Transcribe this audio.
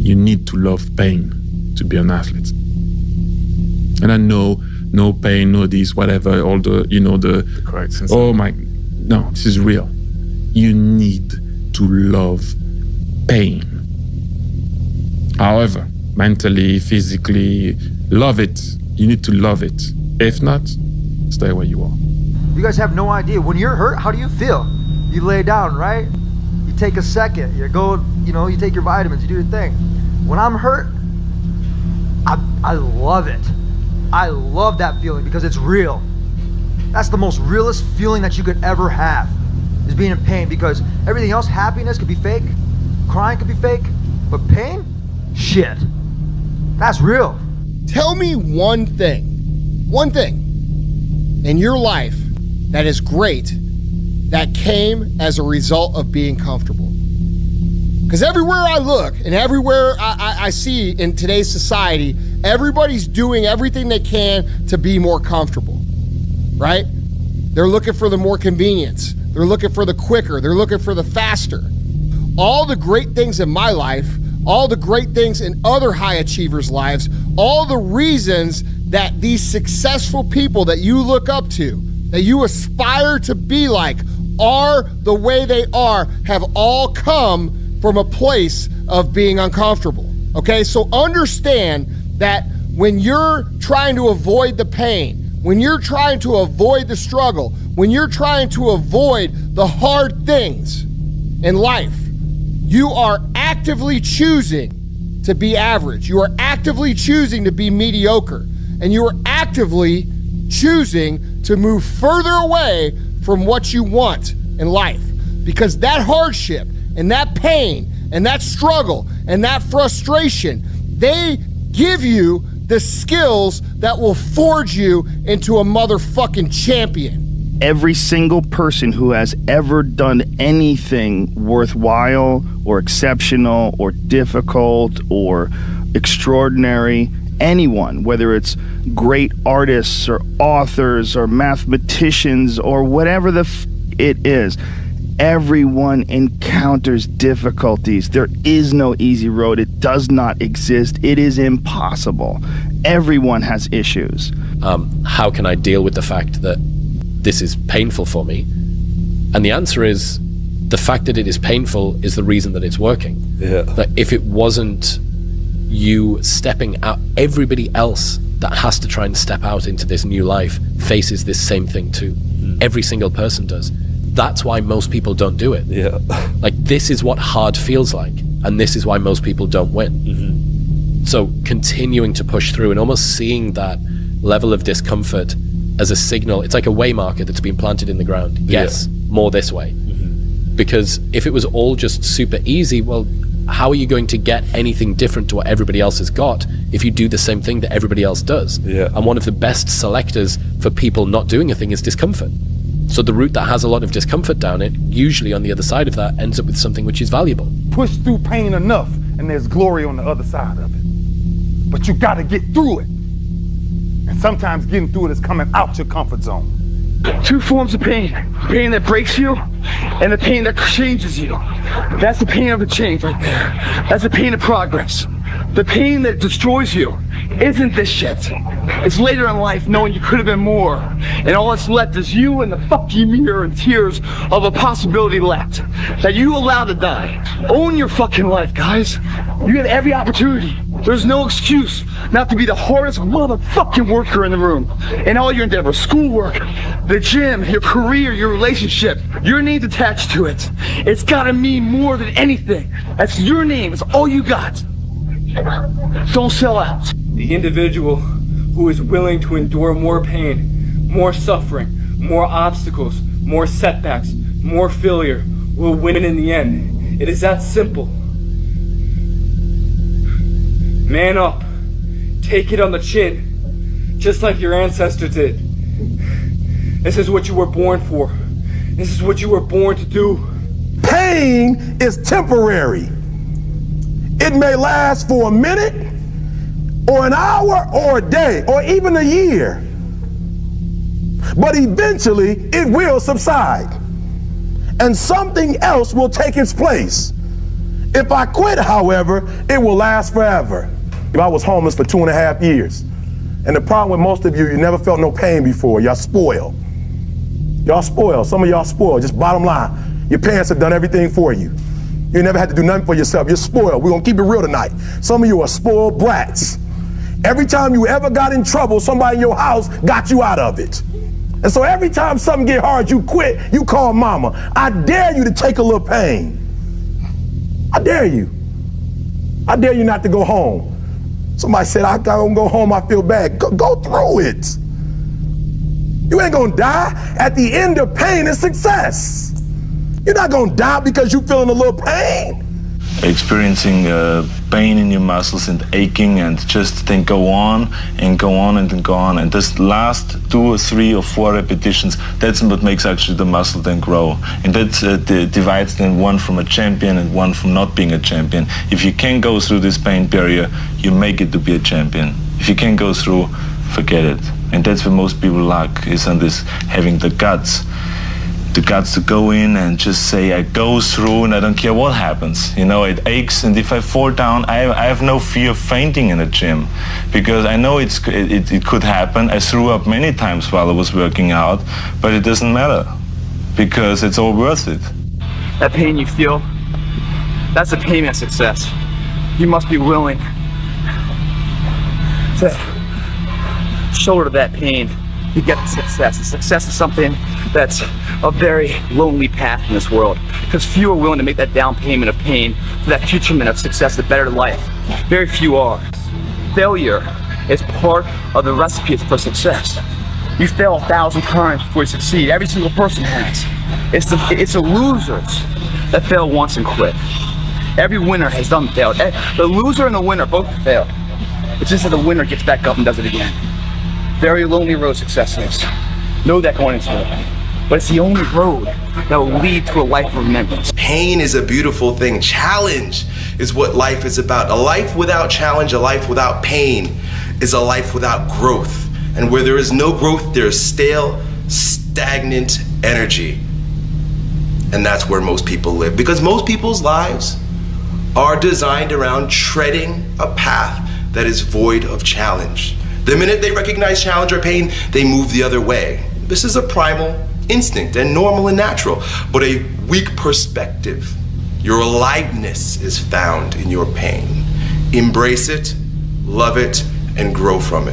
You need to love pain to be an athlete. And I know, no pain, no this, whatever, all the, the correct sense. Oh my, no, this is real. You need to love pain. However, mentally, physically, love it. You need to love it. If not, stay where you are. You guys have no idea. When you're hurt, how do you feel? You lay down, right? You take a second, you go, you take your vitamins, you do your thing. When I'm hurt, I love it. I love that feeling because it's real. That's the most realest feeling that you could ever have, is being in pain, because everything else, happiness could be fake, crying could be fake, but pain, shit, that's real. Tell me one thing in your life that is great that came as a result of being comfortable. Because everywhere I look and everywhere I see in today's society, everybody's doing everything they can to be more comfortable, right? They're looking for the more convenience. They're looking for the quicker. They're looking for the faster. All the great things in my life, all the great things in other high achievers' lives, all the reasons that these successful people that you look up to, that you aspire to be like, are the way they are, have all come from a place of being uncomfortable. Okay, so understand that when you're trying to avoid the pain, when you're trying to avoid the struggle, when you're trying to avoid the hard things in life, you are actively choosing to be average. You are actively choosing to be mediocre. And you are actively choosing to move further away from what you want in life. Because that hardship and that pain and that struggle and that frustration, they give you the skills that will forge you into a motherfucking champion. Every single person who has ever done anything worthwhile or exceptional or difficult or extraordinary, anyone, whether it's great artists or authors or mathematicians or whatever it is, everyone encounters difficulties. There is no easy road. It does not exist. It is impossible. Everyone has issues. How can I deal with the fact that this is painful for me? And the answer is, the fact that it is painful is the reason that it's working. Yeah. That if it wasn't you stepping out, everybody else that has to try and step out into this new life faces this same thing too. Every single person does. That's why most people don't do it. Yeah. Like, this is what hard feels like, and this is why most people don't win. So continuing to push through and almost seeing that level of discomfort as a signal, it's like a way marker that's been planted in the ground. Yes, more this way. Because if it was all just super easy, well, how are you going to get anything different to what everybody else has got if you do the same thing that everybody else does? And one of the best selectors for people not doing a thing is discomfort. So the route that has a lot of discomfort down it, usually on the other side of that, ends up with something which is valuable. Push through pain enough and there's glory on the other side of it. But you gotta get through it. And sometimes getting through it is coming out your comfort zone. Two forms of pain. Pain that breaks you and the pain that changes you. That's the pain of the change right there. That's the pain of progress. The pain that destroys you isn't this shit. It's later in life knowing you could have been more. And all that's left is you and the fucking mirror and tears of a possibility left that you allowed to die. Own your fucking life, guys. You get every opportunity. There's no excuse not to be the hardest motherfucking worker in the room. In all your endeavors, schoolwork, the gym, your career, your relationship, your name's attached to it. It's gotta mean more than anything. That's your name, it's all you got. Don't sell out. The individual who is willing to endure more pain, more suffering, more obstacles, more setbacks, more failure will win in the end. It is that simple. Man up. Take it on the chin, just like your ancestor did. This is what you were born for. This is what you were born to do. Pain is temporary. It may last for a minute, or an hour, or a day, or even a year. But eventually, it will subside, and something else will take its place. If I quit, however, it will last forever. I was homeless for 2.5 years. And the problem with most of you never felt no pain before. Y'all spoiled. Y'all spoiled. Some of y'all spoiled. Just bottom line. Your parents have done everything for you. You never had to do nothing for yourself. You're spoiled. We're going to keep it real tonight. Some of you are spoiled brats. Every time you ever got in trouble, somebody in your house got you out of it. And so every time something get hard, you quit, you call mama. I dare you to take a little pain. I dare you. I dare you not to go home. Somebody said, I don't go home, I feel bad. Go through it. You ain't gonna die. At the end of pain is success. You're not gonna die because you're feeling a little pain. Experiencing pain in your muscles and aching, and just then go on and go on and then go on. And this last 2 or 3 or 4 repetitions, that's what makes actually the muscle then grow. And that divides then one from a champion and one from not being a champion. If you can go through this pain barrier, you make it to be a champion. If you can't go through, forget it. And that's where most people lack, is on this having the guts to go in and just say, I go through and I don't care what happens. You know, it aches, and if I fall down, I have no fear of fainting in the gym, because I know it could happen. I threw up many times while I was working out, but it doesn't matter, because it's all worth it. That pain you feel, that's the pain of success. You must be willing to shoulder that pain to get to success. And success is something that's a very lonely path in this world, because few are willing to make that down payment of pain for that future of success, the better life. Very few are. Failure is part of the recipe for success. You fail 1,000 times before you succeed. Every single person has. It's the losers that fail once and quit. Every winner has done failed. The loser and the winner both failed. It's just that the winner gets back up and does it again. Very lonely road success is. Know that going into it. But it's the only road that will lead to a life of remembrance. Pain is a beautiful thing. Challenge is what life is about. A life without challenge, a life without pain, is a life without growth. And where there is no growth, there is stale, stagnant energy. And that's where most people live. Because most people's lives are designed around treading a path that is void of challenge. The minute they recognize challenge or pain, they move the other way. This is a primal instinct and normal and natural, but a weak perspective. Your aliveness is found in your pain. Embrace it, love it, and grow from it.